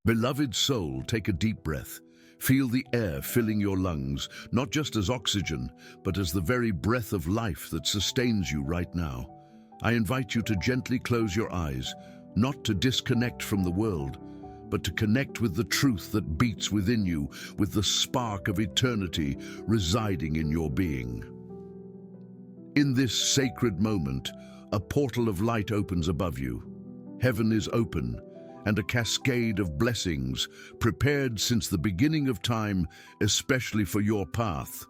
Beloved soul, take a deep breath. Feel the air filling your lungs, not just as oxygen, but as the very breath of life that sustains you right now. I invite you to gently close your eyes, not to disconnect from the world, but to connect with the truth that beats within you, with the spark of eternity residing in your being. In this sacred moment, a portal of light opens above you. Heaven is open, and a cascade of blessings, prepared since the beginning of time, especially for your path.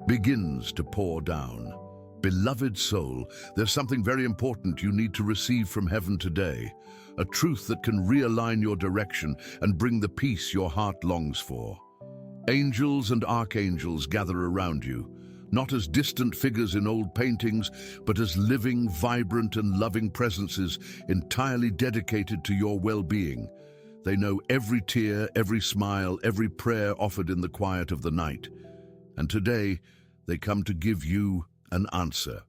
Begins to pour down. Beloved soul, there's something very important you need to receive from heaven today, a truth that can realign your direction and bring the peace your heart longs for. Angels and archangels gather around you, not as distant figures in old paintings, but as living, vibrant, and loving presences entirely dedicated to your well-being. They know every tear, every smile, every prayer offered in the quiet of the night. And today, they come to give you an answer.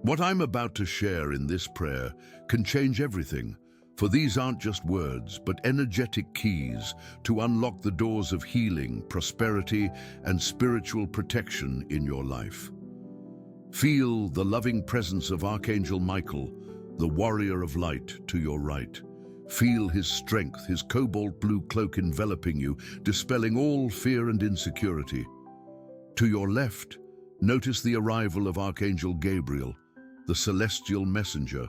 What I'm about to share in this prayer can change everything, for these aren't just words, but energetic keys to unlock the doors of healing, prosperity, and spiritual protection in your life. Feel the loving presence of Archangel Michael, the warrior of light, to your right. Feel his strength, his cobalt blue cloak enveloping you, dispelling all fear and insecurity. To your left, notice the arrival of Archangel Gabriel, the celestial messenger.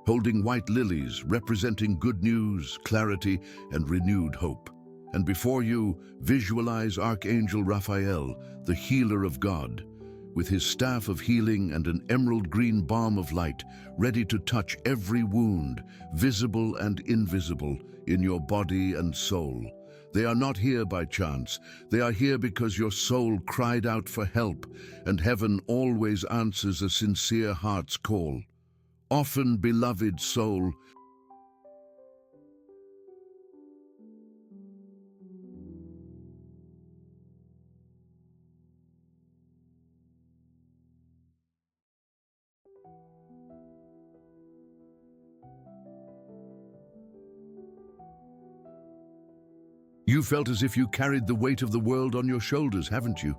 Holding white lilies representing good news, clarity, and renewed hope. And before you, visualize Archangel Raphael, the healer of God, with his staff of healing and an emerald green balm of light, ready to touch every wound, visible and invisible, in your body and soul. They are not here by chance. They are here because your soul cried out for help, and heaven always answers a sincere heart's call. Often, beloved soul, you felt as if you carried the weight of the world on your shoulders, haven't you?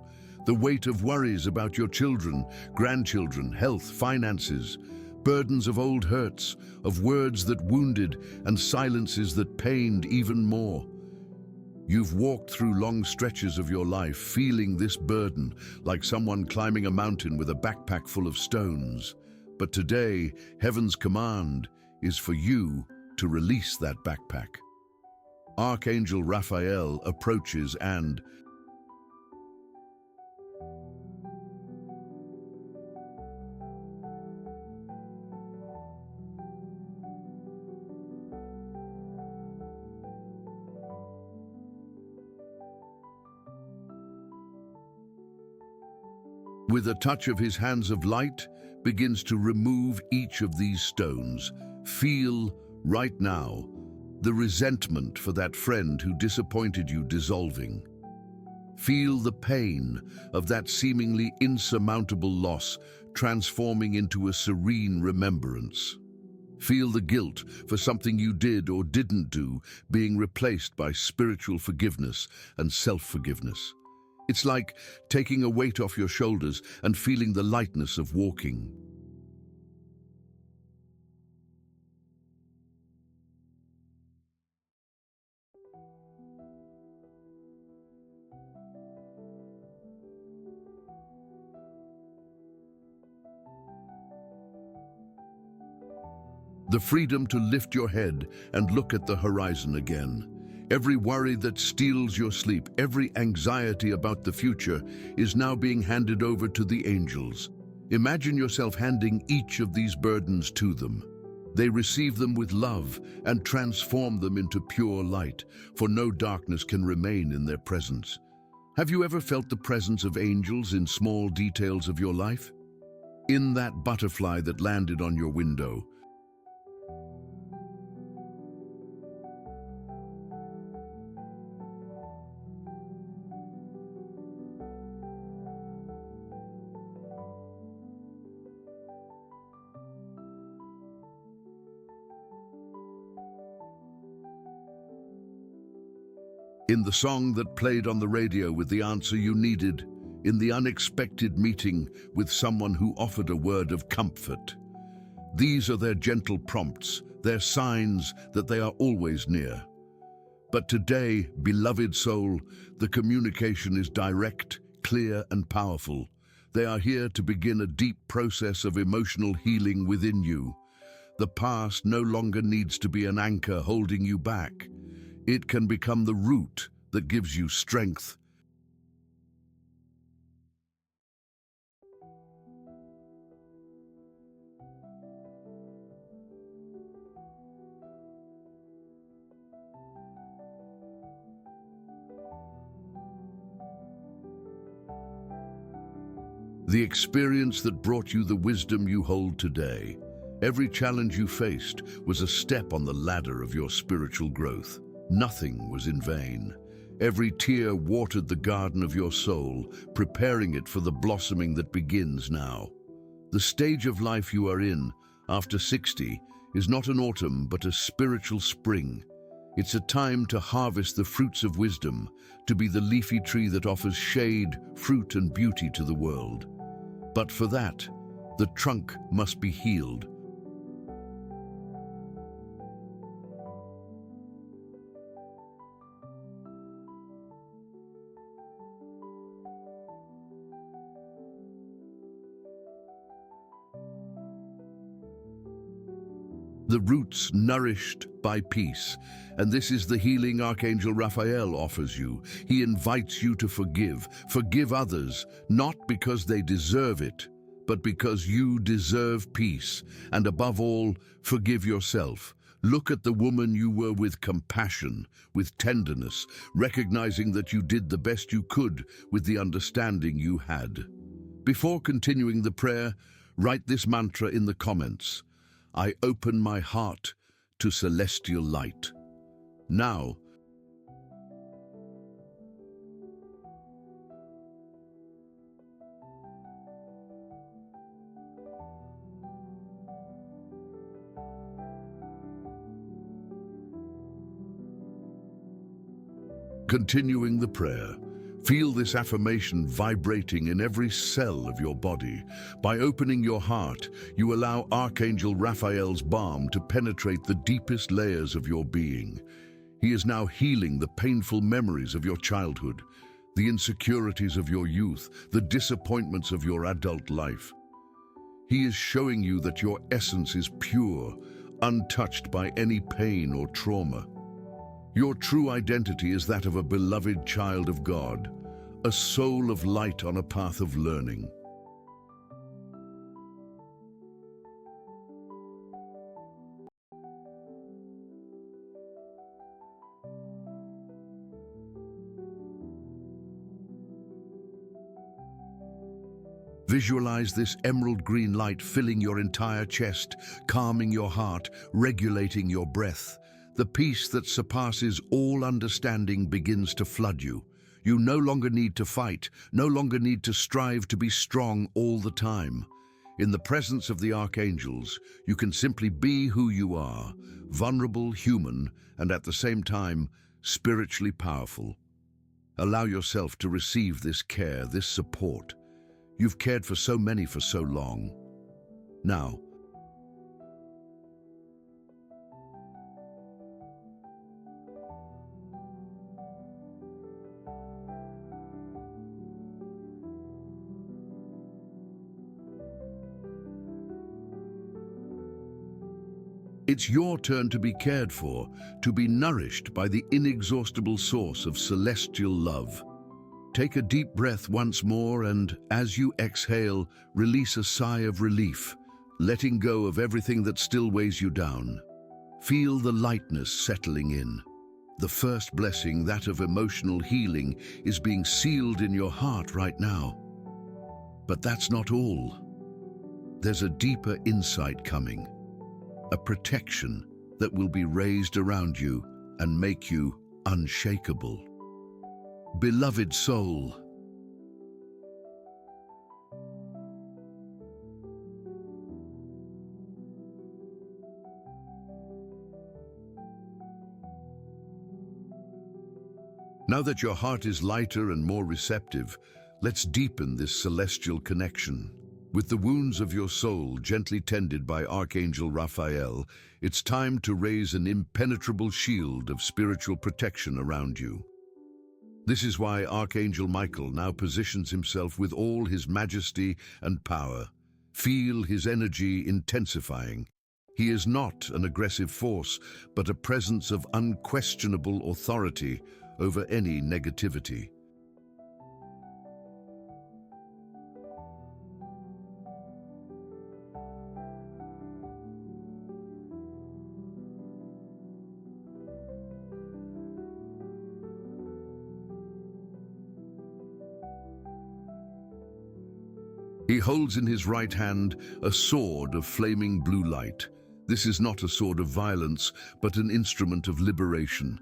The weight of worries about your children, grandchildren, health, finances, burdens of old hurts, of words that wounded and silences that pained even more. You've walked through long stretches of your life feeling this burden, like someone climbing a mountain with a backpack full of stones. But today, heaven's command is for you to release that backpack. Archangel Raphael approaches and, with a touch of his hands of light, begins to remove each of these stones. Feel, right now, the resentment for that friend who disappointed you dissolving. Feel the pain of that seemingly insurmountable loss transforming into a serene remembrance. Feel the guilt for something you did or didn't do being replaced by spiritual forgiveness and self-forgiveness. It's like taking a weight off your shoulders and feeling the lightness of walking. The freedom to lift your head and look at the horizon again. Every worry that steals your sleep, every anxiety about the future is now being handed over to the angels. Imagine yourself handing each of these burdens to them. They receive them with love and transform them into pure light, for no darkness can remain in their presence. Have you ever felt the presence of angels in small details of your life? In that butterfly that landed on your window, in the song that played on the radio with the answer you needed, in the unexpected meeting with someone who offered a word of comfort. These are their gentle prompts, their signs that they are always near. But today, beloved soul, the communication is direct, clear, and powerful. They are here to begin a deep process of emotional healing within you. The past no longer needs to be an anchor holding you back. It can become the root that gives you strength. The experience that brought you the wisdom you hold today. Every challenge you faced was a step on the ladder of your spiritual growth. Nothing was in vain. Every tear watered the garden of your soul, preparing it for the blossoming that begins now. The stage of life you are in, after 60, is not an autumn but a spiritual spring. It's a time to harvest the fruits of wisdom, to be the leafy tree that offers shade, fruit, and beauty to the world. But for that, the trunk must be healed. The roots nourished by peace, and this is the healing Archangel Raphael offers you. He invites you to forgive others, not because they deserve it, but because you deserve peace, and above all, forgive yourself. Look at the woman you were with compassion, with tenderness, recognizing that you did the best you could with the understanding you had. Before continuing the prayer, write this mantra in the comments. I open my heart to celestial light. Now, continuing the prayer, feel this affirmation vibrating in every cell of your body. By opening your heart, you allow Archangel Raphael's balm to penetrate the deepest layers of your being. He is now healing the painful memories of your childhood, the insecurities of your youth, the disappointments of your adult life. He is showing you that your essence is pure, untouched by any pain or trauma. Your true identity is that of a beloved child of God, a soul of light on a path of learning. Visualize this emerald green light filling your entire chest, calming your heart, regulating your breath. The peace that surpasses all understanding begins to flood you. You no longer need to fight, no longer need to strive to be strong all the time. In the presence of the archangels, you can simply be who you are, vulnerable, human, and at the same time, spiritually powerful. Allow yourself to receive this care, this support. You've cared for so many for so long. Now, It's your turn to be cared for, to be nourished by the inexhaustible source of celestial love. Take a deep breath once more and, as you exhale, release a sigh of relief, letting go of everything that still weighs you down. Feel the lightness settling in. The first blessing, that of emotional healing, is being sealed in your heart right now. But that's not all. There's a deeper insight coming, a protection that will be raised around you and make you unshakable. Beloved soul, now that your heart is lighter and more receptive, let's deepen this celestial connection. With the wounds of your soul gently tended by Archangel Raphael, it's time to raise an impenetrable shield of spiritual protection around you. This is why Archangel Michael now positions himself with all his majesty and power. Feel his energy intensifying. He is not an aggressive force, but a presence of unquestionable authority over any negativity. He holds in his right hand a sword of flaming blue light. This is not a sword of violence, but an instrument of liberation.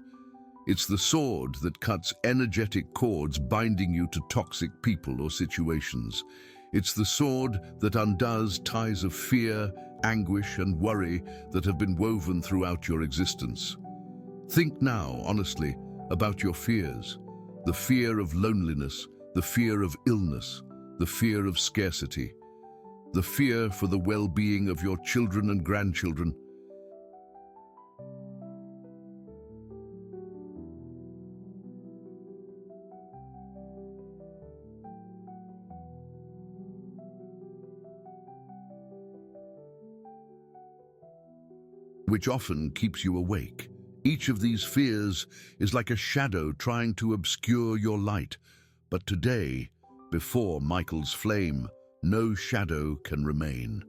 It's the sword that cuts energetic cords binding you to toxic people or situations. It's the sword that undoes ties of fear, anguish, and worry that have been woven throughout your existence. Think now, honestly, about your fears. The fear of loneliness, the fear of illness, the fear of scarcity, the fear for the well-being of your children and grandchildren. Which often keeps you awake. Each of these fears is like a shadow trying to obscure your light. But today, before Michael's flame, no shadow can remain.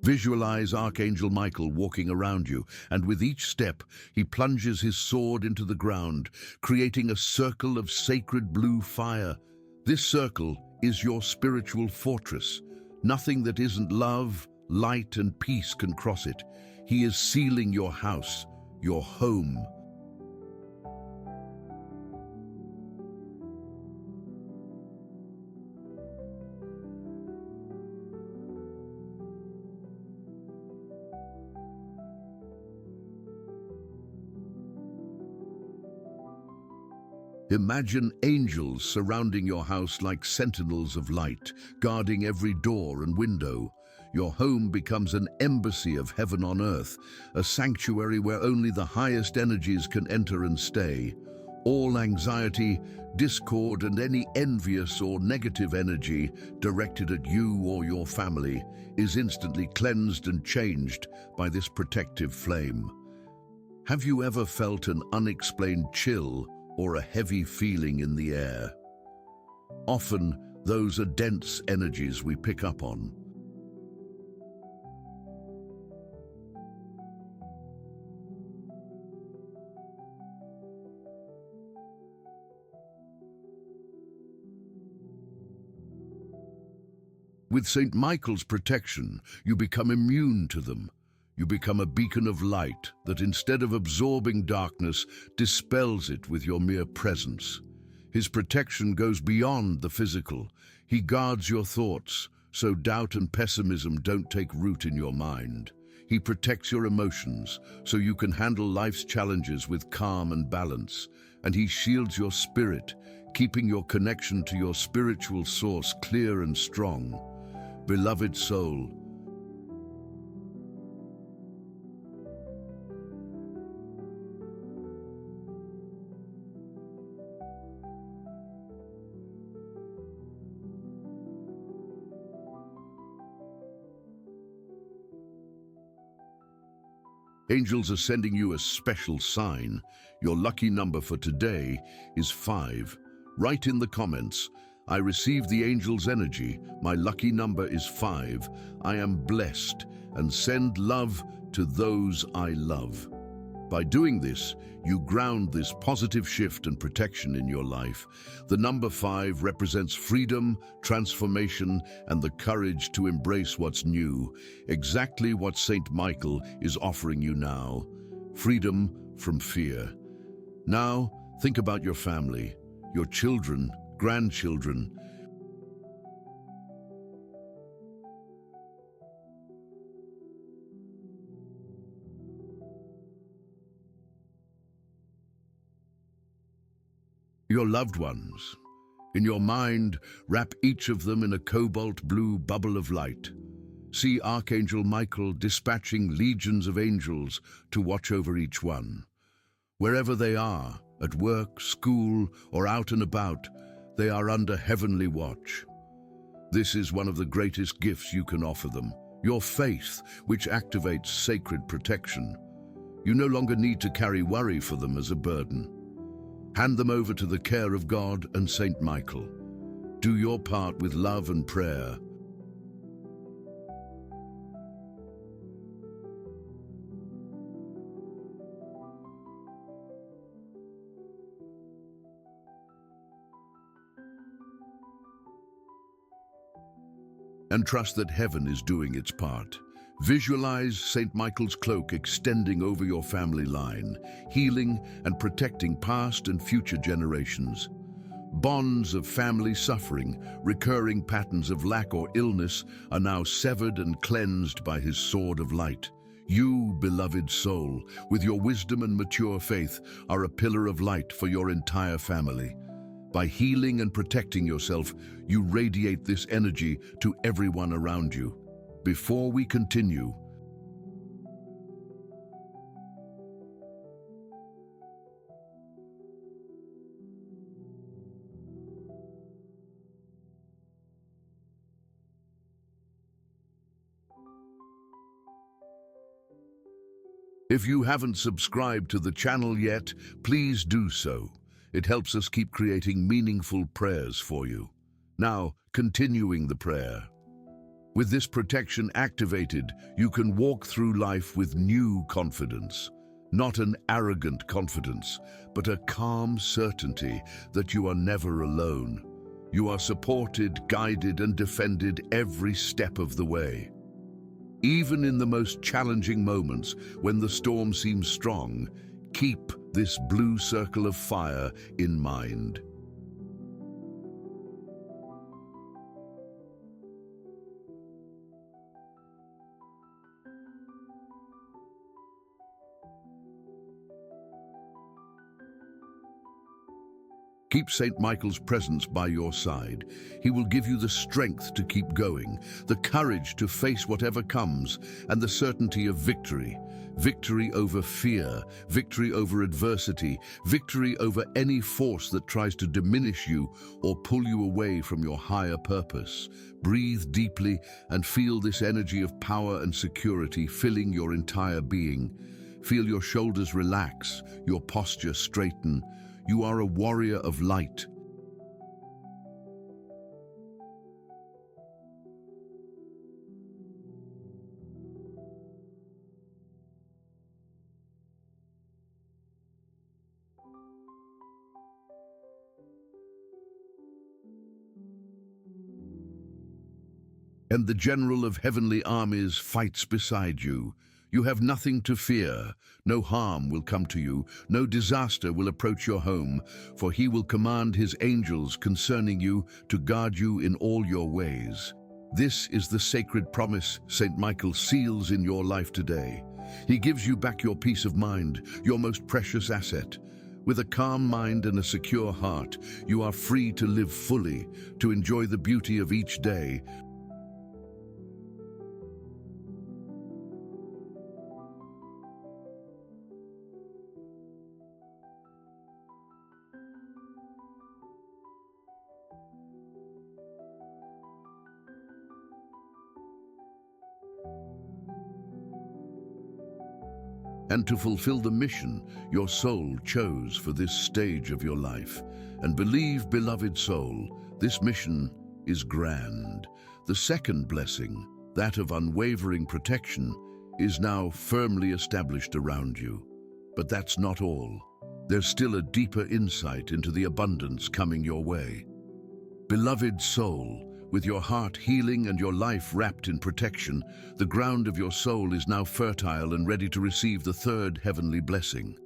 Visualize Archangel Michael walking around you, and with each step, he plunges his sword into the ground, creating a circle of sacred blue fire. This circle is your spiritual fortress. Nothing that isn't love, light, and peace can cross it. He is sealing your house, your home. Imagine angels surrounding your house like sentinels of light, guarding every door and window. Your home becomes an embassy of heaven on earth, a sanctuary where only the highest energies can enter and stay. All anxiety, discord, and any envious or negative energy directed at you or your family is instantly cleansed and changed by this protective flame. Have you ever felt an unexplained chill or a heavy feeling in the air? Often, those are dense energies we pick up on. With St. Michael's protection, you become immune to them. You become a beacon of light that, instead of absorbing darkness, dispels it with your mere presence. His protection goes beyond the physical. He guards your thoughts, so doubt and pessimism don't take root in your mind. He protects your emotions, so you can handle life's challenges with calm and balance. And he shields your spirit, keeping your connection to your spiritual source clear and strong. Beloved soul, Angels are sending you a special sign. Your lucky number for today is 5. Write in the comments, "I receive the angel's energy. My lucky number is 5. I am blessed," and send love to those I love. By doing this, you ground this positive shift and protection in your life. The number 5 represents freedom, transformation, and the courage to embrace what's new. Exactly what Saint Michael is offering you now. Freedom from fear. Now, think about your family, your children, grandchildren. Your loved ones. In your mind, wrap each of them in a cobalt blue bubble of light. See Archangel Michael dispatching legions of angels to watch over each one. Wherever they are, at work, school, or out and about, they are under heavenly watch. This is one of the greatest gifts you can offer them, your faith, which activates sacred protection. You no longer need to carry worry for them as a burden. Hand them over to the care of God and Saint Michael. Do your part with love and prayer. And trust that heaven is doing its part. Visualize St. Michael's cloak extending over your family line, healing and protecting past and future generations. Bonds of family suffering, recurring patterns of lack or illness are now severed and cleansed by his sword of light. You, beloved soul, with your wisdom and mature faith, are a pillar of light for your entire family. By healing and protecting yourself, you radiate this energy to everyone around you. Before we continue, if you haven't subscribed to the channel yet, please do so. It helps us keep creating meaningful prayers for you. Now, continuing the prayer. With this protection activated, you can walk through life with new confidence. Not an arrogant confidence, but a calm certainty that you are never alone. You are supported, guided, and defended every step of the way. Even in the most challenging moments, when the storm seems strong, keep this blue circle of fire in mind. Keep St. Michael's presence by your side. He will give you the strength to keep going, the courage to face whatever comes, and the certainty of victory. Victory over fear, victory over adversity, victory over any force that tries to diminish you or pull you away from your higher purpose. Breathe deeply and feel this energy of power and security filling your entire being. Feel your shoulders relax, your posture straighten. You are a warrior of light. And the general of heavenly armies fights beside you. You have nothing to fear. No harm will come to you. No disaster will approach your home, for he will command his angels concerning you to guard you in all your ways. This is the sacred promise St. Michael seals in your life today. He gives you back your peace of mind, your most precious asset. With a calm mind and a secure heart, you are free to live fully, to enjoy the beauty of each day. and to fulfill the mission your soul chose for this stage of your life. And believe, beloved soul, this mission is grand. The second blessing, that of unwavering protection, is now firmly established around you. But that's not all. There's still a deeper insight into the abundance coming your way. Beloved soul, with your heart healing and your life wrapped in protection, the ground of your soul is now fertile and ready to receive the third heavenly blessing.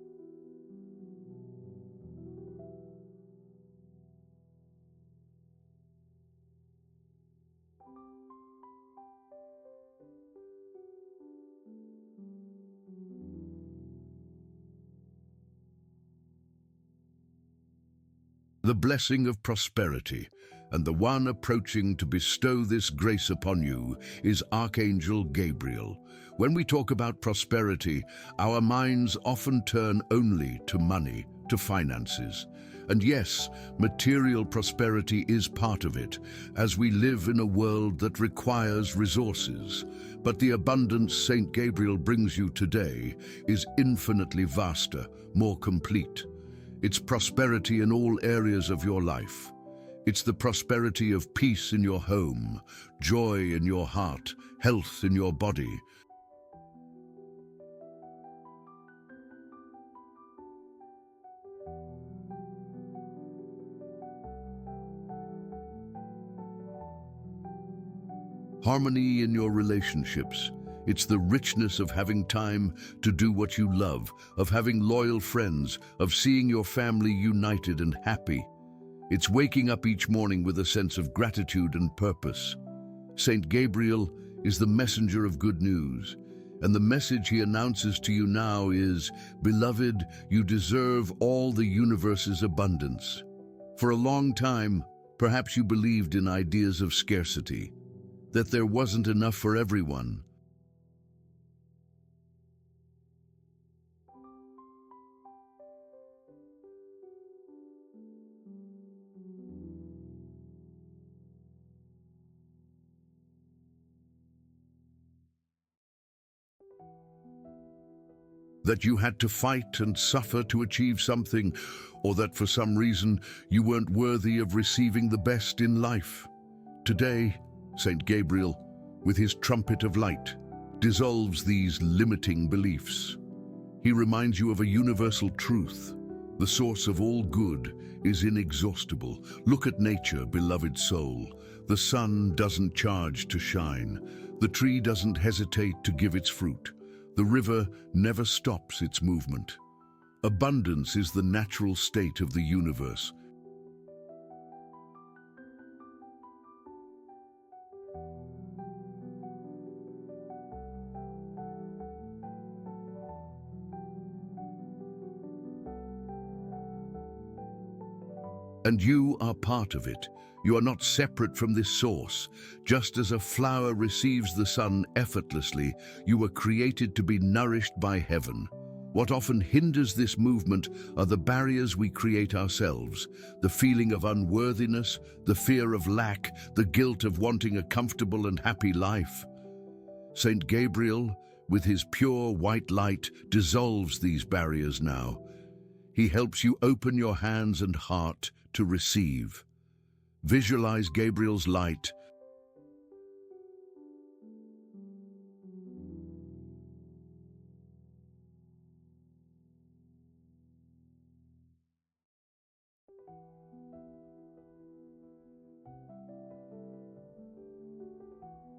The blessing of prosperity, and the one approaching to bestow this grace upon you is Archangel Gabriel. When we talk about prosperity, our minds often turn only to money, to finances. And yes, material prosperity is part of it, as we live in a world that requires resources. But the abundance Saint Gabriel brings you today is infinitely vaster, more complete. It's prosperity in all areas of your life. It's the prosperity of peace in your home, joy in your heart, health in your body. Harmony in your relationships. It's the richness of having time to do what you love, of having loyal friends, of seeing your family united and happy. It's waking up each morning with a sense of gratitude and purpose. Saint Gabriel is the messenger of good news, and the message he announces to you now is, "Beloved, you deserve all the universe's abundance." For a long time, perhaps you believed in ideas of scarcity, that there wasn't enough for everyone. That you had to fight and suffer to achieve something, or that for some reason you weren't worthy of receiving the best in life. Today, Saint Gabriel, with his trumpet of light, dissolves these limiting beliefs. He reminds you of a universal truth. The source of all good is inexhaustible. Look at nature, beloved soul. The sun doesn't charge to shine. The tree doesn't hesitate to give its fruit. The river never stops its movement. Abundance is the natural state of the universe. And you are part of it. You are not separate from this source. Just as a flower receives the sun effortlessly, you were created to be nourished by heaven. What often hinders this movement are the barriers we create ourselves, the feeling of unworthiness, the fear of lack, the guilt of wanting a comfortable and happy life. Saint Gabriel, with his pure white light, dissolves these barriers now. He helps you open your hands and heart to receive. Visualize Gabriel's light.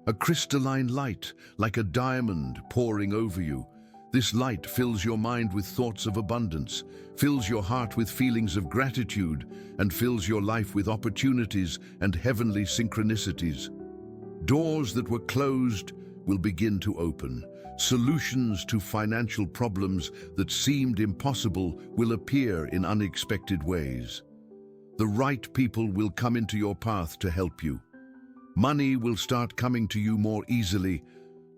A crystalline light, like a diamond pouring over you. This light fills your mind with thoughts of abundance, fills your heart with feelings of gratitude, and fills your life with opportunities and heavenly synchronicities. Doors that were closed will begin to open. Solutions to financial problems that seemed impossible will appear in unexpected ways. The right people will come into your path to help you. Money will start coming to you more easily,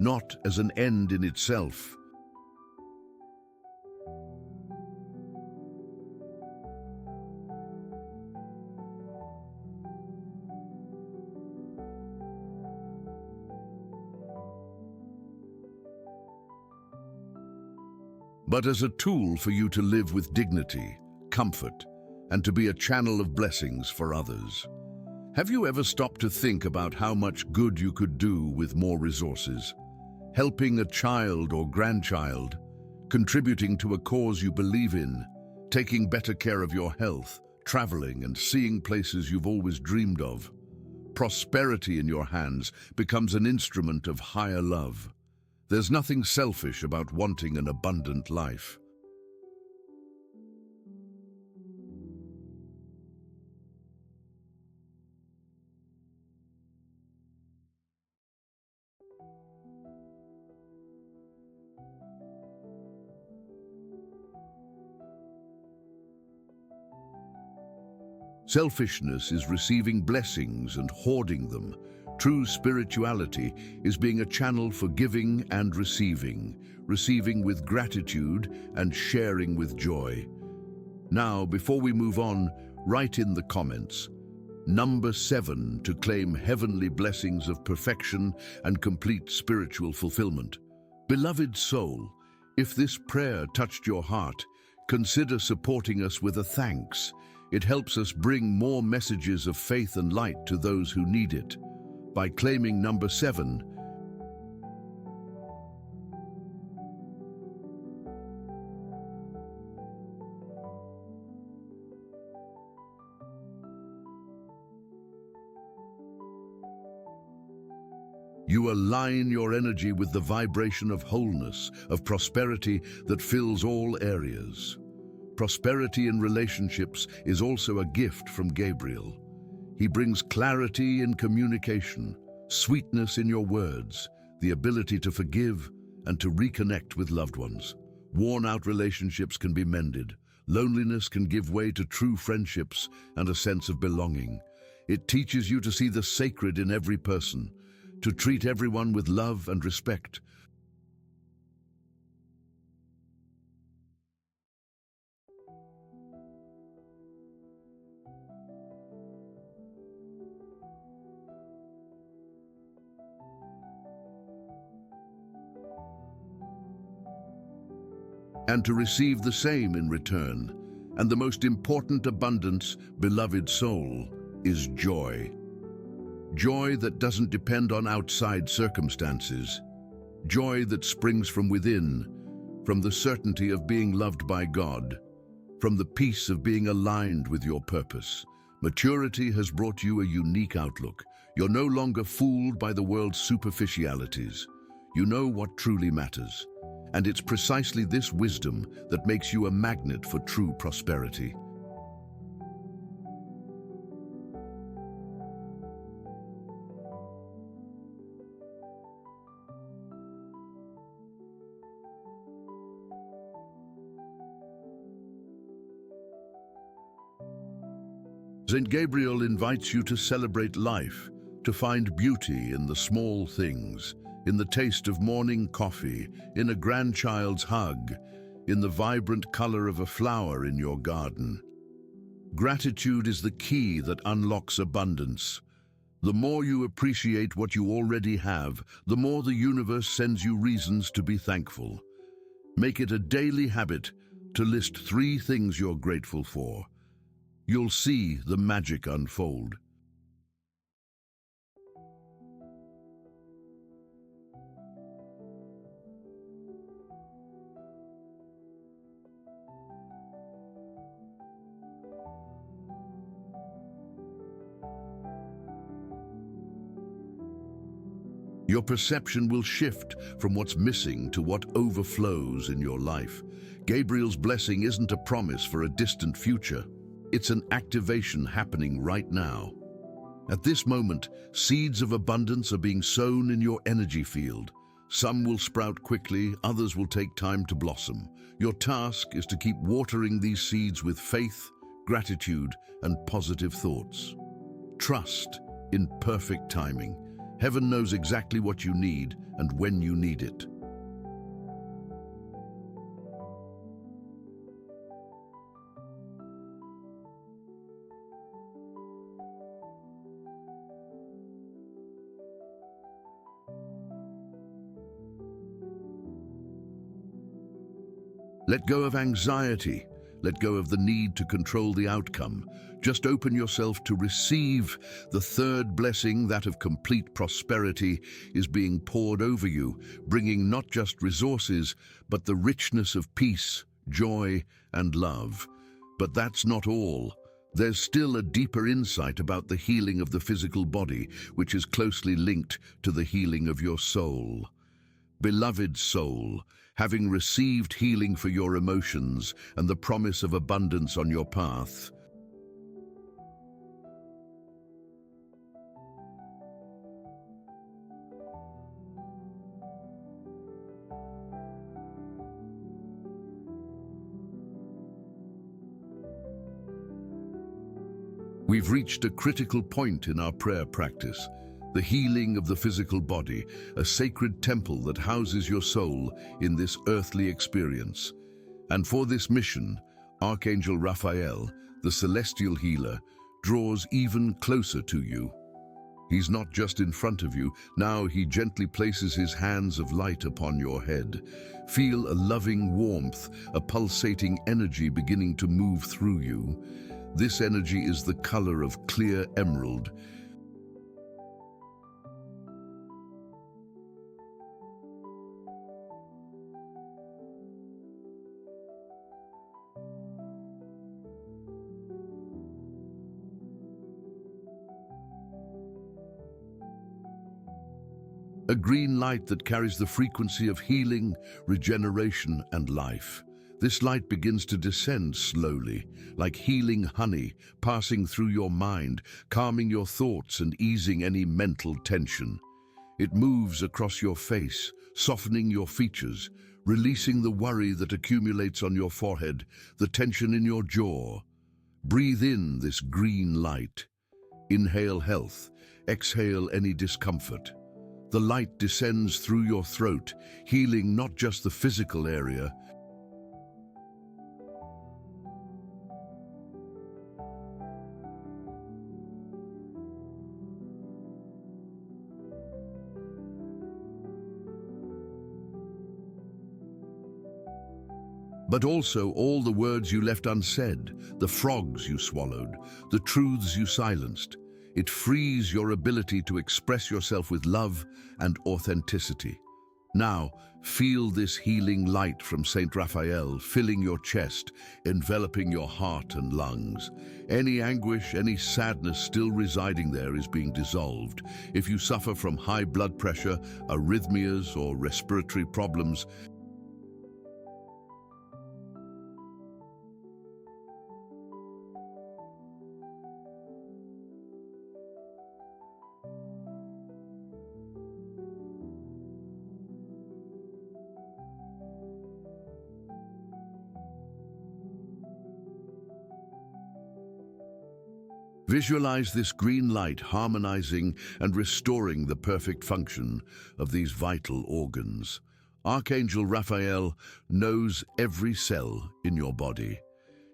not as an end in itself. but as a tool for you to live with dignity, comfort, and to be a channel of blessings for others. Have you ever stopped to think about how much good you could do with more resources? Helping a child or grandchild, contributing to a cause you believe in, taking better care of your health, traveling and seeing places you've always dreamed of. Prosperity in your hands becomes an instrument of higher love. There's nothing selfish about wanting an abundant life. Selfishness is receiving blessings and hoarding them. True spirituality is being a channel for giving and receiving with gratitude and sharing with joy. Now, before we move on, write in the comments, number 7 to claim heavenly blessings of perfection and complete spiritual fulfillment. Beloved soul, if this prayer touched your heart, consider supporting us with a thanks. It helps us bring more messages of faith and light to those who need it. By claiming number 7, you align your energy with the vibration of wholeness, of prosperity that fills all areas. Prosperity in relationships is also a gift from Gabriel. He brings clarity in communication, sweetness in your words, the ability to forgive and to reconnect with loved ones. Worn-out relationships can be mended. Loneliness can give way to true friendships and a sense of belonging. It teaches you to see the sacred in every person, to treat everyone with love and respect. And to receive the same in return. And the most important abundance, beloved soul, is joy. Joy that doesn't depend on outside circumstances. Joy that springs from within, from the certainty of being loved by God, from the peace of being aligned with your purpose. Maturity has brought you a unique outlook. You're no longer fooled by the world's superficialities. You know what truly matters. And it's precisely this wisdom that makes you a magnet for true prosperity. Saint Gabriel invites you to celebrate life, to find beauty in the small things, in the taste of morning coffee, in a grandchild's hug, in the vibrant color of a flower in your garden. Gratitude is the key that unlocks abundance. The more you appreciate what you already have, the more the universe sends you reasons to be thankful. Make it a daily habit to list 3 things you're grateful for. You'll see the magic unfold. Your perception will shift from what's missing to what overflows in your life. Gabriel's blessing isn't a promise for a distant future. It's an activation happening right now. At this moment, seeds of abundance are being sown in your energy field. Some will sprout quickly, others will take time to blossom. Your task is to keep watering these seeds with faith, gratitude, and positive thoughts. Trust in perfect timing. Heaven knows exactly what you need and when you need it. Let go of anxiety. Let go of the need to control the outcome. Just open yourself to receive. The third blessing, that of complete prosperity, is being poured over you, bringing not just resources, but the richness of peace, joy, and love. But that's not all. There's still a deeper insight about the healing of the physical body, which is closely linked to the healing of your soul. Beloved soul, having received healing for your emotions and the promise of abundance on your path, we've reached a critical point in our prayer practice, the healing of the physical body, a sacred temple that houses your soul in this earthly experience. And for this mission, Archangel Raphael, the celestial healer, draws even closer to you. He's not just in front of you, now he gently places his hands of light upon your head. Feel a loving warmth, a pulsating energy beginning to move through you. This energy is the color of clear emerald. A green light that carries the frequency of healing, regeneration, and life. This light begins to descend slowly, like healing honey, passing through your mind, calming your thoughts and easing any mental tension. It moves across your face, softening your features, releasing the worry that accumulates on your forehead, the tension in your jaw. Breathe in this green light. Inhale health, exhale any discomfort. The light descends through your throat, healing not just the physical area, but also all the words you left unsaid, the frogs you swallowed, the truths you silenced. It frees your ability to express yourself with love and authenticity. Now, feel this healing light from Saint Raphael filling your chest, enveloping your heart and lungs. Any anguish, any sadness still residing there is being dissolved. If you suffer from high blood pressure, arrhythmias, or respiratory problems, visualize this green light harmonizing and restoring the perfect function of these vital organs. Archangel Raphael knows every cell in your body.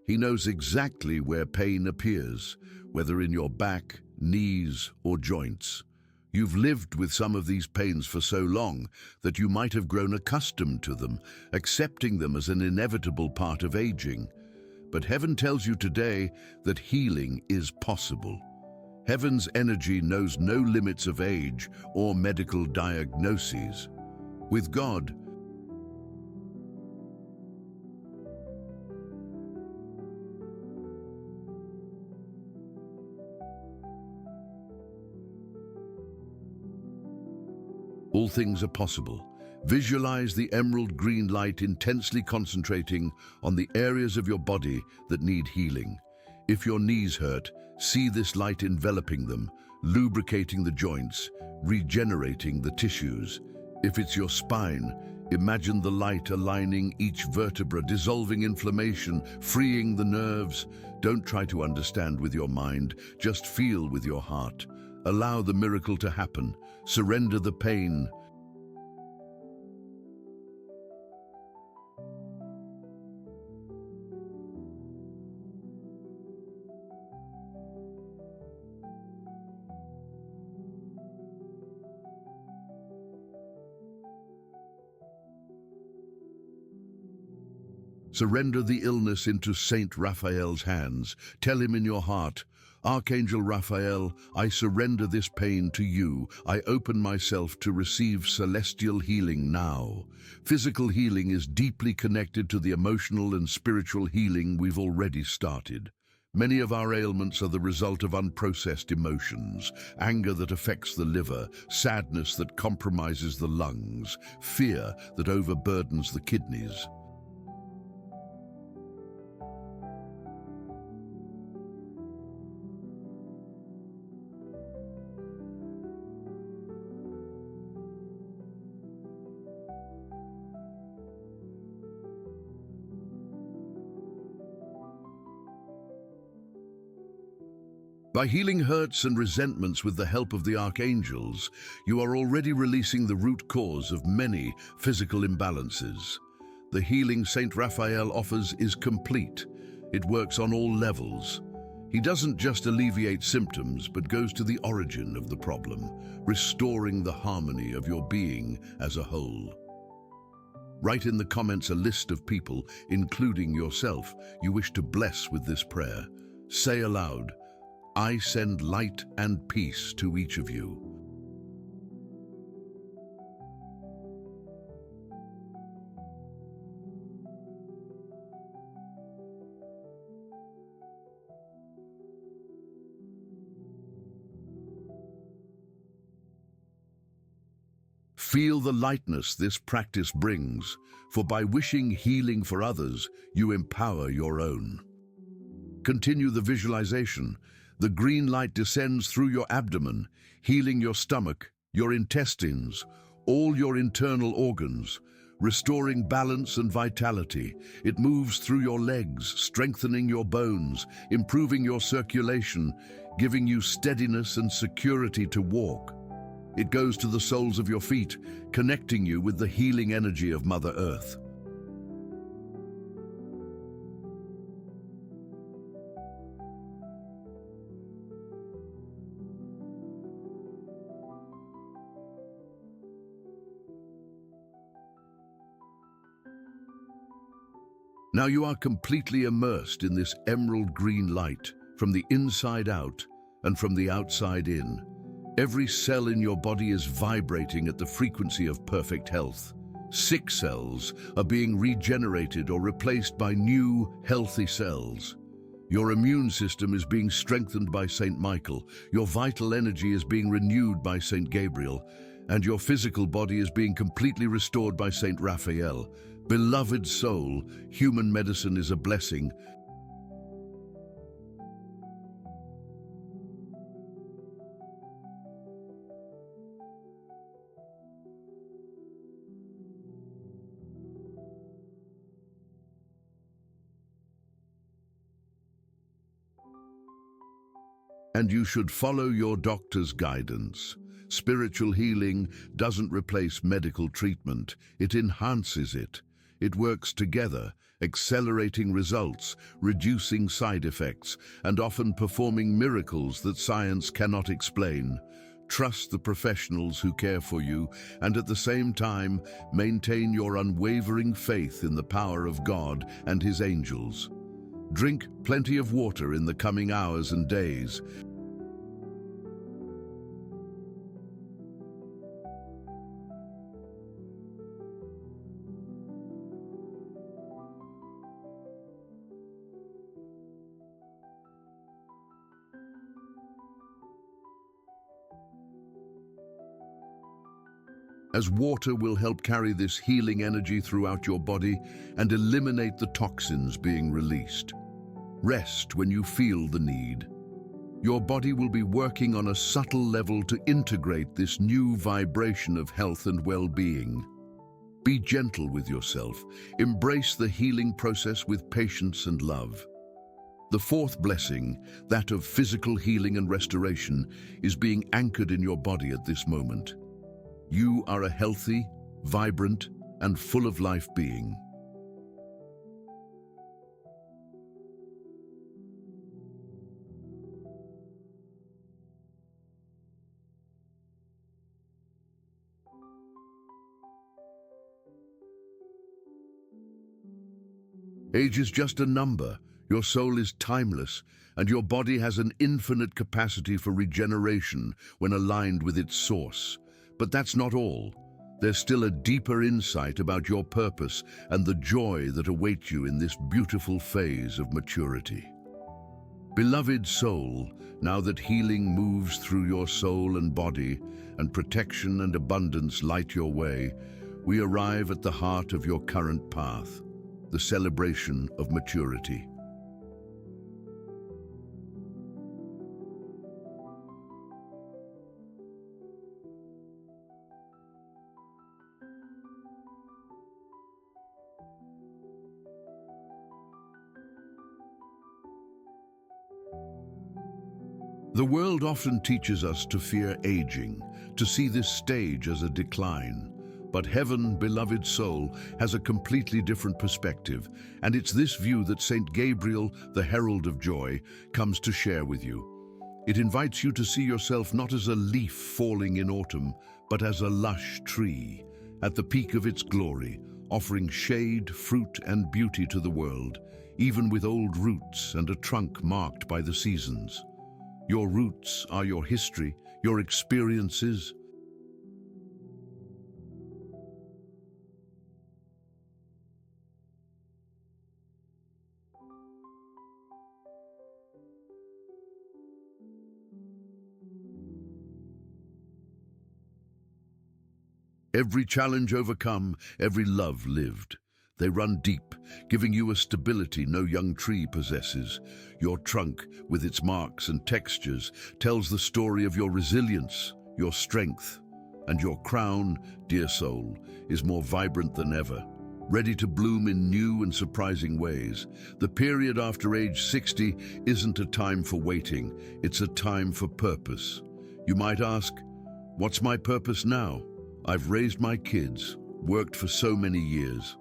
He knows exactly where pain appears, whether in your back, knees, or joints. You've lived with some of these pains for so long that you might have grown accustomed to them, accepting them as an inevitable part of aging. But heaven tells you today that healing is possible. Heaven's energy knows no limits of age or medical diagnoses. With God, all things are possible. Visualize the emerald green light intensely concentrating on the areas of your body that need healing. If your knees hurt, see this light enveloping them, lubricating the joints, regenerating the tissues. If it's your spine, imagine the light aligning each vertebra, dissolving inflammation, freeing the nerves. Don't try to understand with your mind, just feel with your heart. Allow the miracle to happen. Surrender the pain. Surrender the illness into Saint Raphael's hands. Tell him in your heart, Archangel Raphael, I surrender this pain to you. I open myself to receive celestial healing now. Physical healing is deeply connected to the emotional and spiritual healing we've already started. Many of our ailments are the result of unprocessed emotions, anger that affects the liver, sadness that compromises the lungs, fear that overburdens the kidneys. By healing hurts and resentments with the help of the archangels, you are already releasing the root cause of many physical imbalances. The healing Saint Raphael offers is complete. It works on all levels. He doesn't just alleviate symptoms, but goes to the origin of the problem, restoring the harmony of your being as a whole. Write in the comments a list of people, including yourself, you wish to bless with this prayer. Say aloud, I send light and peace to each of you. Feel the lightness this practice brings, for by wishing healing for others, you empower your own. Continue the visualization. The green light descends through your abdomen, healing your stomach, your intestines, all your internal organs, restoring balance and vitality. It moves through your legs, strengthening your bones, improving your circulation, giving you steadiness and security to walk. It goes to the soles of your feet, connecting you with the healing energy of Mother Earth. Now you are completely immersed in this emerald green light, from the inside out and from the outside in. Every cell in your body is vibrating at the frequency of perfect health. Sick cells are being regenerated or replaced by new, healthy cells. Your immune system is being strengthened by Saint Michael, your vital energy is being renewed by Saint Gabriel, and your physical body is being completely restored by Saint Raphael. Beloved soul, human medicine is a blessing. And you should follow your doctor's guidance. Spiritual healing doesn't replace medical treatment, it enhances it. It works together, accelerating results, reducing side effects, and often performing miracles that science cannot explain. Trust the professionals who care for you, and at the same time, maintain your unwavering faith in the power of God and His angels. Drink plenty of water in the coming hours and days. As water will help carry this healing energy throughout your body and eliminate the toxins being released. Rest when you feel the need. Your body will be working on a subtle level to integrate this new vibration of health and well-being. Be gentle with yourself. Embrace the healing process with patience and love. The fourth blessing, that of physical healing and restoration, is being anchored in your body at this moment. You are a healthy, vibrant, and full of life being. Age is just a number. Your soul is timeless, and your body has an infinite capacity for regeneration when aligned with its source. But that's not all. There's still a deeper insight about your purpose and the joy that awaits you in this beautiful phase of maturity. Beloved soul, now that healing moves through your soul and body, and protection and abundance light your way, we arrive at the heart of your current path, the celebration of maturity. The world often teaches us to fear aging, to see this stage as a decline. But heaven, beloved soul, has a completely different perspective, and it's this view that Saint Gabriel, the herald of joy, comes to share with you. It invites you to see yourself not as a leaf falling in autumn, but as a lush tree, at the peak of its glory, offering shade, fruit, and beauty to the world, even with old roots and a trunk marked by the seasons. Your roots are your history, your experiences. Every challenge overcome, every love lived. They run deep, giving you a stability no young tree possesses. Your trunk, with its marks and textures, tells the story of your resilience, your strength. And your crown, dear soul, is more vibrant than ever, ready to bloom in new and surprising ways. The period after age 60 isn't a time for waiting, it's a time for purpose. You might ask, what's my purpose now? I've raised my kids, worked for so many years.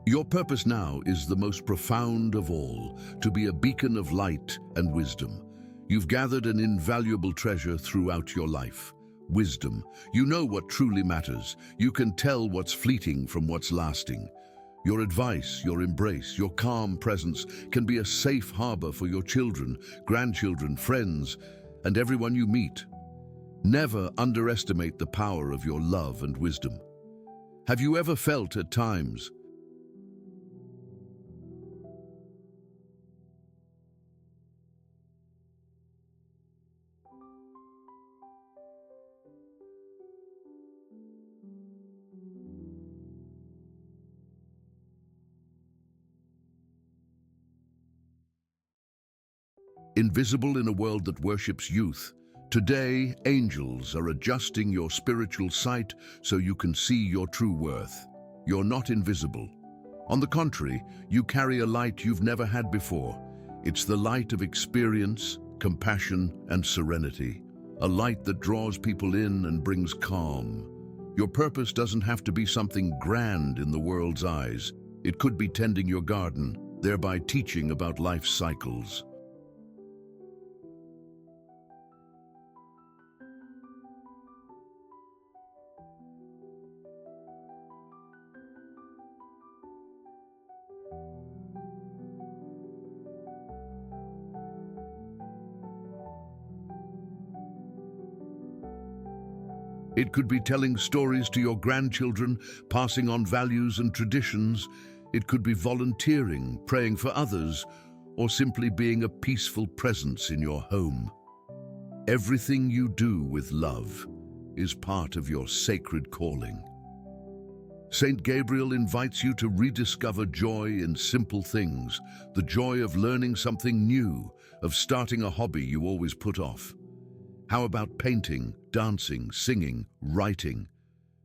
Your purpose now is the most profound of all, to be a beacon of light and wisdom. You've gathered an invaluable treasure throughout your life. Wisdom. You know what truly matters. You can tell what's fleeting from what's lasting. Your advice, your embrace, your calm presence can be a safe harbor for your children, grandchildren, friends, and everyone you meet. Never underestimate the power of your love and wisdom. Have you ever felt at times invisible in a world that worships youth? Today, angels are adjusting your spiritual sight so you can see your true worth. You're not invisible. On the contrary, you carry a light you've never had before. It's the light of experience, compassion, and serenity. A light that draws people in and brings calm. Your purpose doesn't have to be something grand in the world's eyes. It could be tending your garden, thereby teaching about life's cycles. It could be telling stories to your grandchildren, passing on values and traditions. It could be volunteering, praying for others, or simply being a peaceful presence in your home. Everything you do with love is part of your sacred calling. Saint Gabriel invites you to rediscover joy in simple things, the joy of learning something new, of starting a hobby you always put off. How about painting, dancing, singing, writing?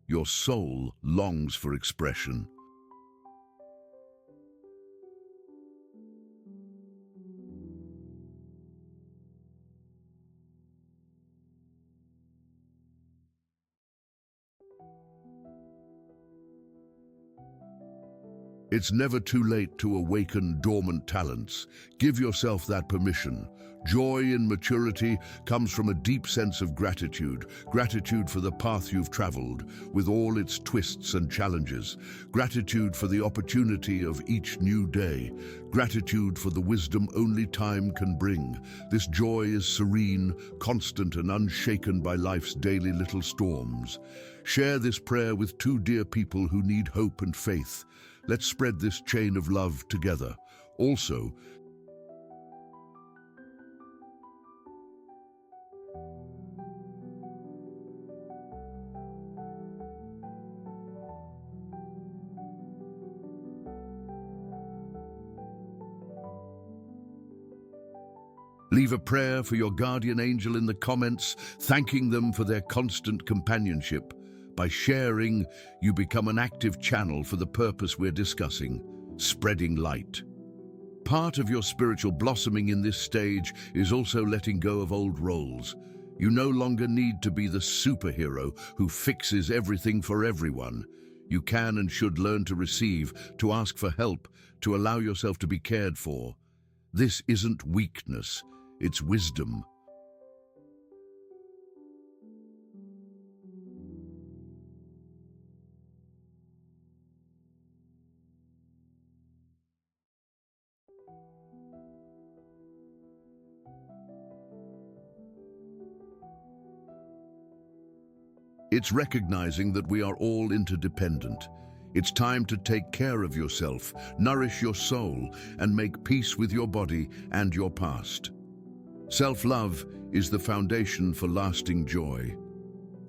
Your soul longs for expression. It's never too late to awaken dormant talents. Give yourself that permission. Joy in maturity comes from a deep sense of gratitude. Gratitude for the path you've traveled, with all its twists and challenges. Gratitude for the opportunity of each new day. Gratitude for the wisdom only time can bring. This joy is serene, constant, and unshaken by life's daily little storms. Share this prayer with two dear people who need hope and faith. Let's spread this chain of love together. Also, leave a prayer for your guardian angel in the comments, thanking them for their constant companionship. By sharing, you become an active channel for the purpose we're discussing, spreading light. Part of your spiritual blossoming in this stage is also letting go of old roles. You no longer need to be the superhero who fixes everything for everyone. You can and should learn to receive, to ask for help, to allow yourself to be cared for. This isn't weakness, it's wisdom. It's recognizing that we are all interdependent. It's time to take care of yourself, nourish your soul, and make peace with your body and your past. Self-love is the foundation for lasting joy.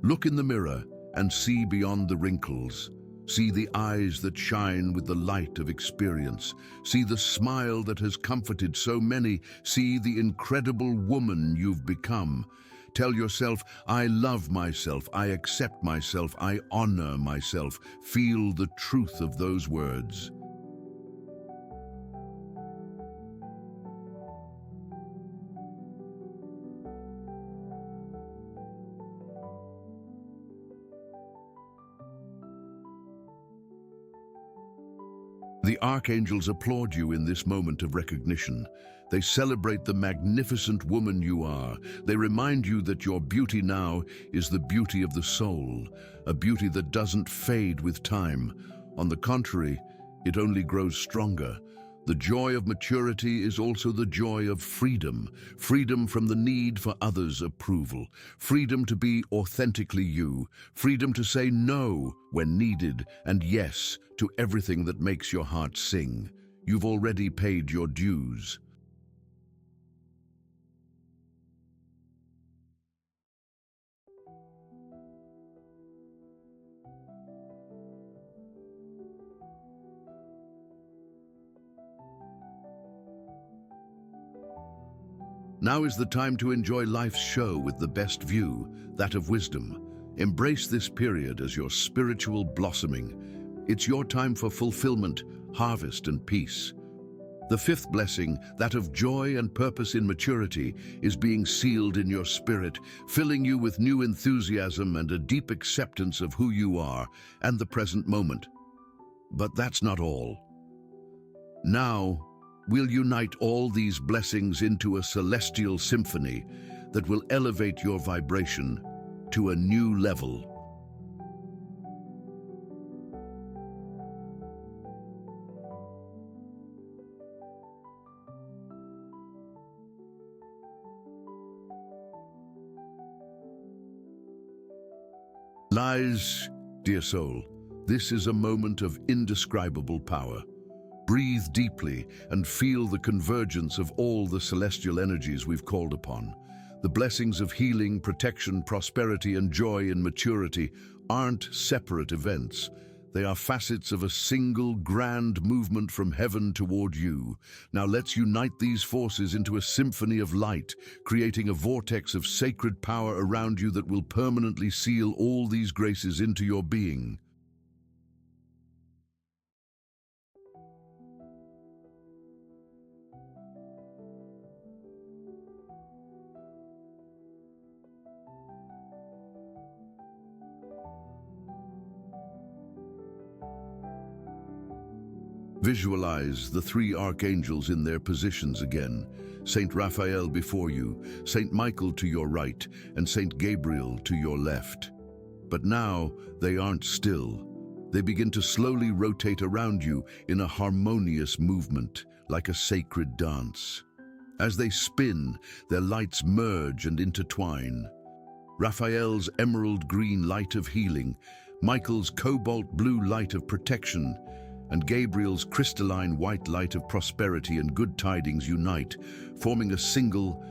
Look in the mirror and see beyond the wrinkles. See the eyes that shine with the light of experience. See the smile that has comforted so many. See the incredible woman you've become. Tell yourself, I love myself, I accept myself, I honor myself. Feel the truth of those words. The archangels applaud you in this moment of recognition. They celebrate the magnificent woman you are. They remind you that your beauty now is the beauty of the soul, a beauty that doesn't fade with time. On the contrary, it only grows stronger. The joy of maturity is also the joy of freedom. Freedom from the need for others' approval. Freedom to be authentically you. Freedom to say no when needed and yes to everything that makes your heart sing. You've already paid your dues. Now is the time to enjoy life's show with the best view, that of wisdom. Embrace this period as your spiritual blossoming. It's your time for fulfillment, harvest, and peace. The fifth blessing, that of joy and purpose in maturity, is being sealed in your spirit, filling you with new enthusiasm and a deep acceptance of who you are and the present moment. But that's not all. Now, we'll unite all these blessings into a celestial symphony that will elevate your vibration to a new level. Lies, dear soul, this is a moment of indescribable power. Breathe deeply and feel the convergence of all the celestial energies we've called upon. The blessings of healing, protection, prosperity, and joy in maturity aren't separate events. They are facets of a single grand movement from heaven toward you. Now let's unite these forces into a symphony of light, creating a vortex of sacred power around you that will permanently seal all these graces into your being. Visualize the three archangels in their positions again. Saint Raphael before you, Saint Michael to your right, and Saint Gabriel to your left. But now they aren't still. They begin to slowly rotate around you in a harmonious movement, like a sacred dance. As they spin, their lights merge and intertwine. Raphael's emerald green light of healing, Michael's cobalt blue light of protection, and Gabriel's crystalline white light of prosperity and good tidings unite, forming a single,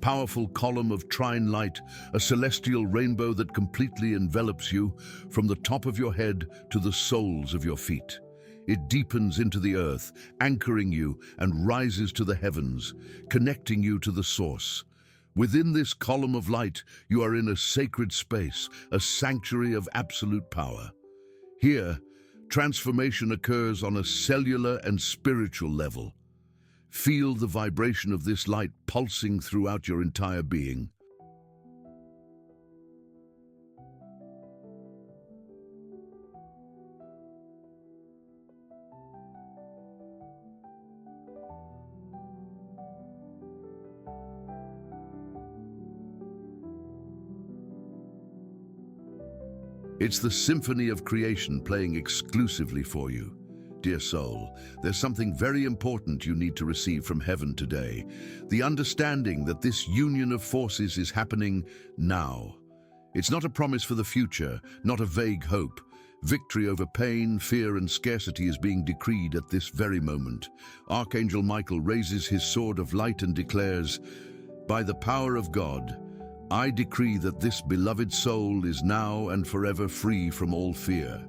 powerful column of trine light, a celestial rainbow that completely envelops you from the top of your head to the soles of your feet. It deepens into the earth, anchoring you, and rises to the heavens, connecting you to the source. Within this column of light, you are in a sacred space, a sanctuary of absolute power. Here, transformation occurs on a cellular and spiritual level. Feel the vibration of this light pulsing throughout your entire being. It's the symphony of creation playing exclusively for you. Dear soul, there's something very important you need to receive from heaven today. The understanding that this union of forces is happening now. It's not a promise for the future, not a vague hope. Victory over pain, fear, and scarcity is being decreed at this very moment. Archangel Michael raises his sword of light and declares, "By the power of God, I decree that this beloved soul is now and forever free from all fear."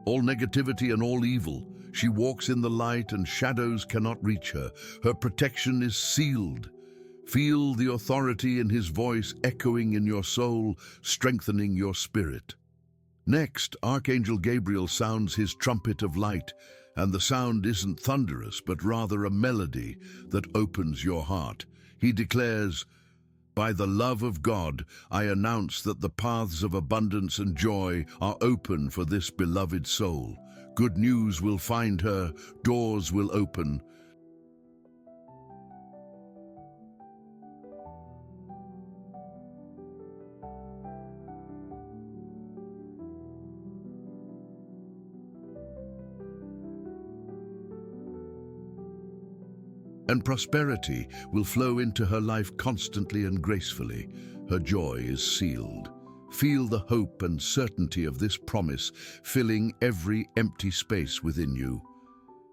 All negativity and all evil, she walks in the light and shadows cannot reach her. Her protection is sealed. Feel the authority in his voice echoing in your soul, strengthening your spirit. Next, Archangel Gabriel sounds his trumpet of light, and the sound isn't thunderous, but rather a melody that opens your heart. He declares, "By the love of God, I announce that the paths of abundance and joy are open for this beloved soul. Good news will find her, doors will open." And prosperity will flow into her life constantly and gracefully. Her joy is sealed. Feel the hope and certainty of this promise filling every empty space within you.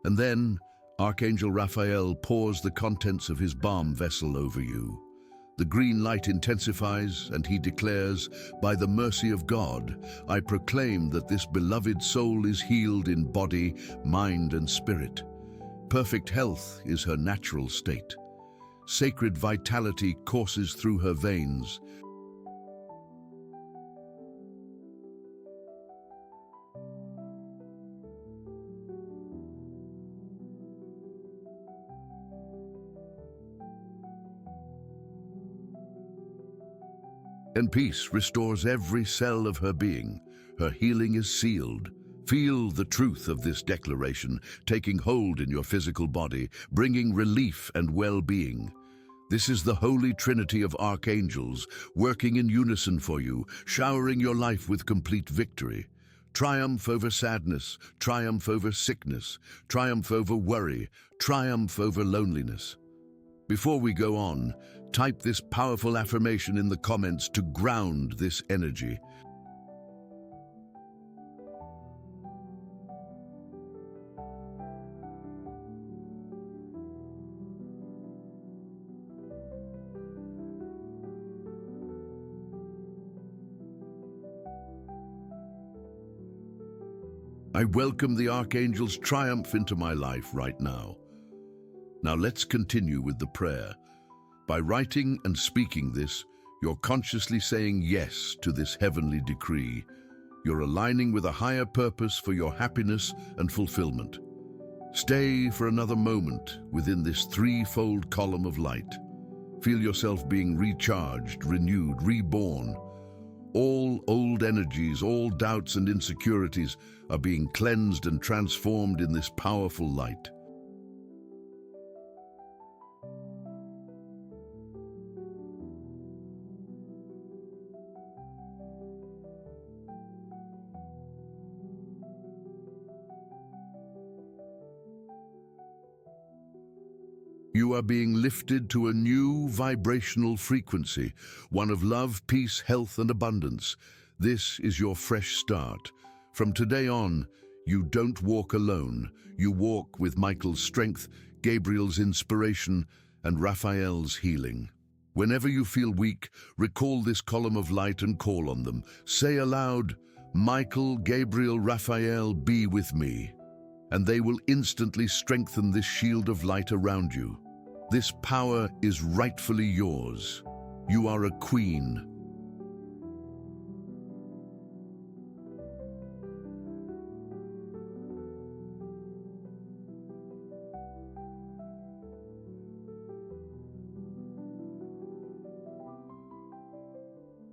And then, Archangel Raphael pours the contents of his balm vessel over you. The green light intensifies, and he declares, "By the mercy of God, I proclaim that this beloved soul is healed in body, mind, and spirit. Perfect health is her natural state. Sacred vitality courses through her veins. And peace restores every cell of her being. Her healing is sealed. Feel the truth of this declaration taking hold in your physical body, bringing relief and well-being. This is the Holy Trinity of Archangels, working in unison for you, showering your life with complete victory. Triumph over sadness, triumph over sickness, triumph over worry, triumph over loneliness. Before we go on, type this powerful affirmation in the comments to ground this energy. I welcome the Archangel's triumph into my life right now. Now let's continue with the prayer. By writing and speaking this, you're consciously saying yes to this heavenly decree. You're aligning with a higher purpose for your happiness and fulfillment. Stay for another moment within this threefold column of light. Feel yourself being recharged, renewed, reborn. All old energies, all doubts and insecurities are being cleansed and transformed in this powerful light. You are being lifted to a new vibrational frequency, one of love, peace, health, and abundance. This is your fresh start. From today on, you don't walk alone. You walk with Michael's strength, Gabriel's inspiration, and Raphael's healing. Whenever you feel weak, recall this column of light and call on them. Say aloud, "Michael, Gabriel, Raphael, be with me." And they will instantly strengthen this shield of light around you. This power is rightfully yours. You are a queen.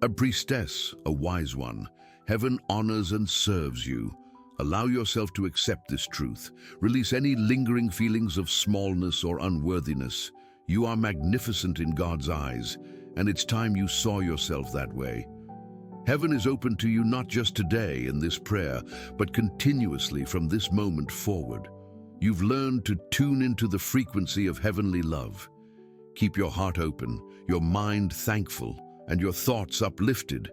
A priestess, a wise one. Heaven honors and serves you. Allow yourself to accept this truth. Release any lingering feelings of smallness or unworthiness. You are magnificent in God's eyes, and it's time you saw yourself that way. Heaven is open to you not just today in this prayer, but continuously from this moment forward. You've learned to tune into the frequency of heavenly love. Keep your heart open, your mind thankful, and your thoughts uplifted.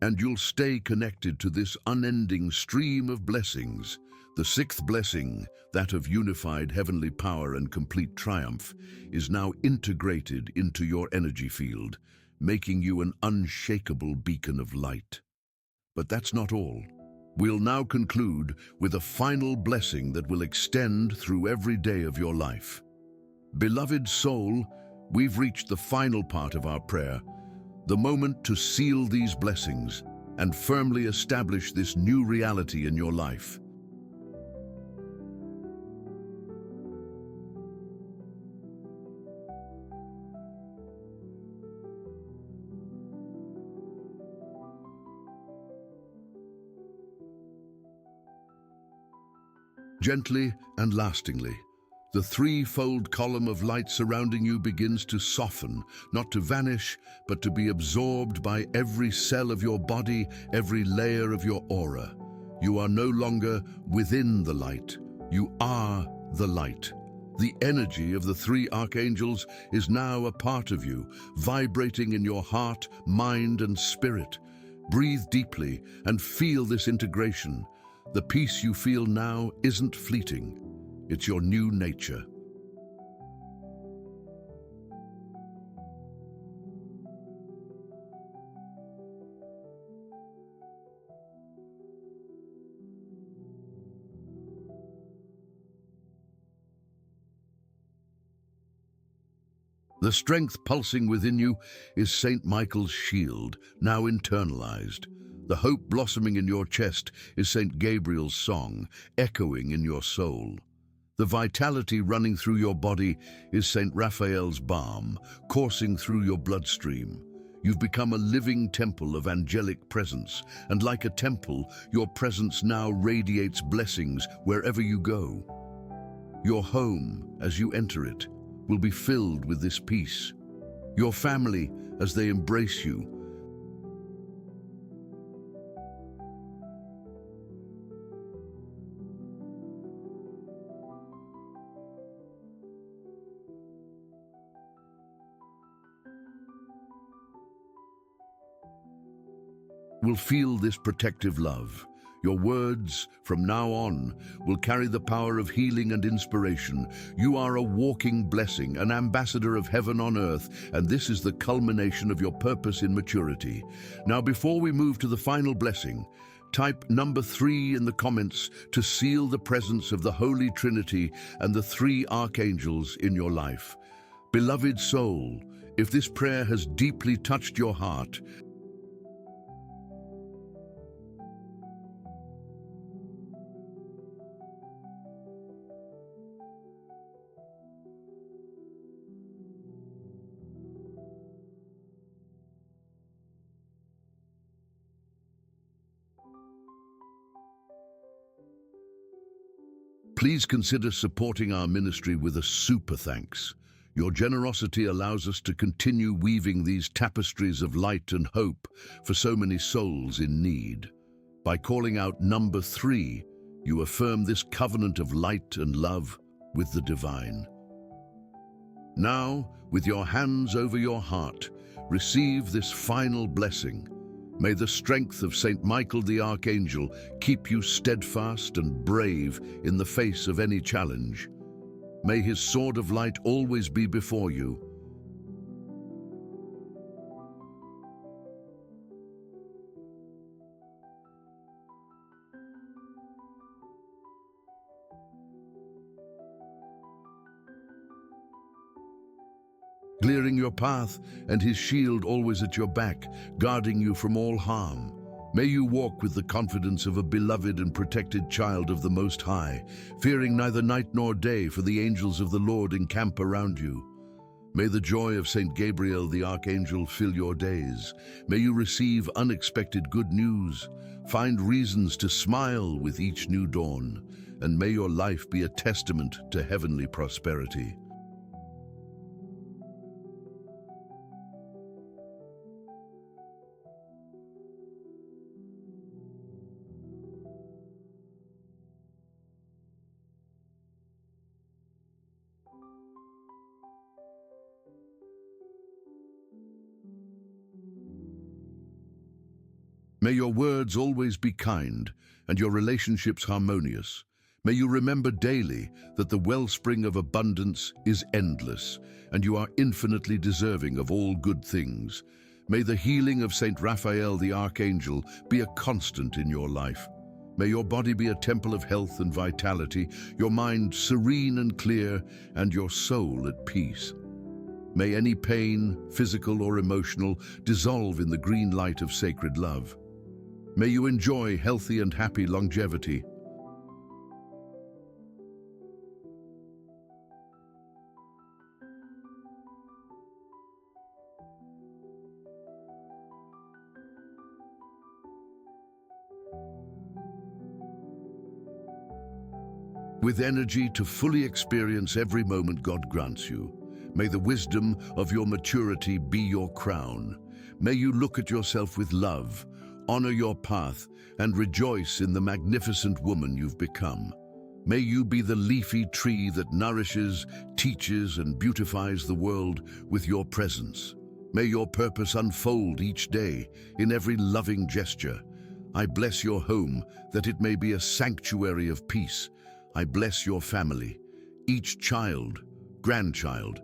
And you'll stay connected to this unending stream of blessings. The sixth blessing, that of unified heavenly power and complete triumph, is now integrated into your energy field, making you an unshakable beacon of light. But that's not all. We'll now conclude with a final blessing that will extend through every day of your life. Beloved soul, we've reached the final part of our prayer, the moment to seal these blessings and firmly establish this new reality in your life. Gently and lastingly, the threefold column of light surrounding you begins to soften, not to vanish, but to be absorbed by every cell of your body, every layer of your aura. You are no longer within the light. You are the light. The energy of the three archangels is now a part of you, vibrating in your heart, mind, and spirit. Breathe deeply and feel this integration. The peace you feel now isn't fleeting. It's your new nature. The strength pulsing within you is Saint Michael's shield, now internalized. The hope blossoming in your chest is Saint Gabriel's song, echoing in your soul. The vitality running through your body is Saint Raphael's balm, coursing through your bloodstream. You've become a living temple of angelic presence, and like a temple, your presence now radiates blessings wherever you go. Your home, as you enter it, will be filled with this peace. Your family, as they embrace you, will feel this protective love. Your words, from now on, will carry the power of healing and inspiration. You are a walking blessing, an ambassador of heaven on earth, and this is the culmination of your purpose in maturity. Now, before we move to the final blessing, type number 3 in the comments to seal the presence of the Holy Trinity and the 3 archangels in your life. Beloved soul, if this prayer has deeply touched your heart, please consider supporting our ministry with a super thanks. Your generosity allows us to continue weaving these tapestries of light and hope for so many souls in need. By calling out number 3, you affirm this covenant of light and love with the divine. Now, with your hands over your heart, receive this final blessing. May the strength of Saint Michael the Archangel keep you steadfast and brave in the face of any challenge. May his sword of light always be before you. Clearing your path, and his shield always at your back, guarding you from all harm. May you walk with the confidence of a beloved and protected child of the Most High, fearing neither night nor day, for the angels of the Lord encamp around you. May the joy of Saint Gabriel the Archangel fill your days. May you receive unexpected good news, find reasons to smile with each new dawn, and may your life be a testament to heavenly prosperity. May your words always be kind and your relationships harmonious. May you remember daily that the wellspring of abundance is endless and you are infinitely deserving of all good things. May the healing of Saint Raphael the Archangel be a constant in your life. May your body be a temple of health and vitality, your mind serene and clear, and your soul at peace. May any pain, physical or emotional, dissolve in the green light of sacred love. May you enjoy healthy and happy longevity. With energy to fully experience every moment God grants you. May the wisdom of your maturity be your crown. May you look at yourself with love, honor your path, and rejoice in the magnificent woman you've become. May you be the leafy tree that nourishes, teaches, and beautifies the world with your presence. May your purpose unfold each day in every loving gesture. I bless your home that it may be a sanctuary of peace. I bless your family, each child, grandchild,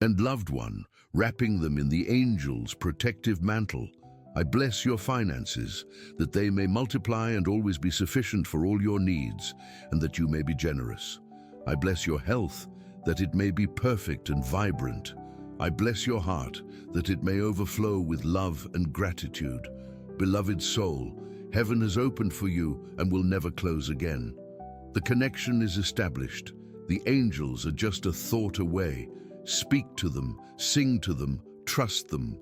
and loved one, wrapping them in the angel's protective mantle. I bless your finances, that they may multiply and always be sufficient for all your needs, and that you may be generous. I bless your health, that it may be perfect and vibrant. I bless your heart, that it may overflow with love and gratitude. Beloved soul, heaven has opened for you and will never close again. The connection is established. The angels are just a thought away. Speak to them, sing to them, trust them.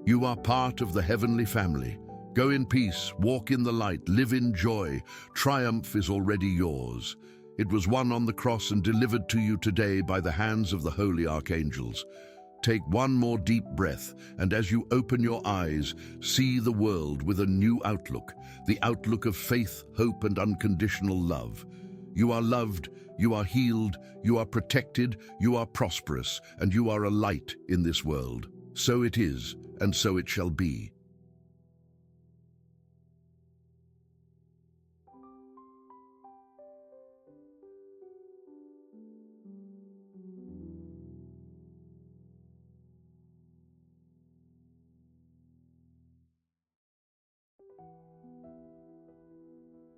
You are part of the heavenly family. Go in peace, walk in the light, live in joy. Triumph is already yours. It was won on the cross and delivered to you today by the hands of the holy archangels. Take one more deep breath, and as you open your eyes, see the world with a new outlook, the outlook of faith, hope, and unconditional love. You are loved, you are healed, you are protected, you are prosperous, and you are a light in this world. So it is, and so it shall be.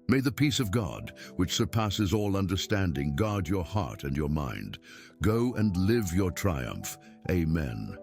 May the peace of God, which surpasses all understanding, guard your heart and your mind. Go and live your triumph. Amen.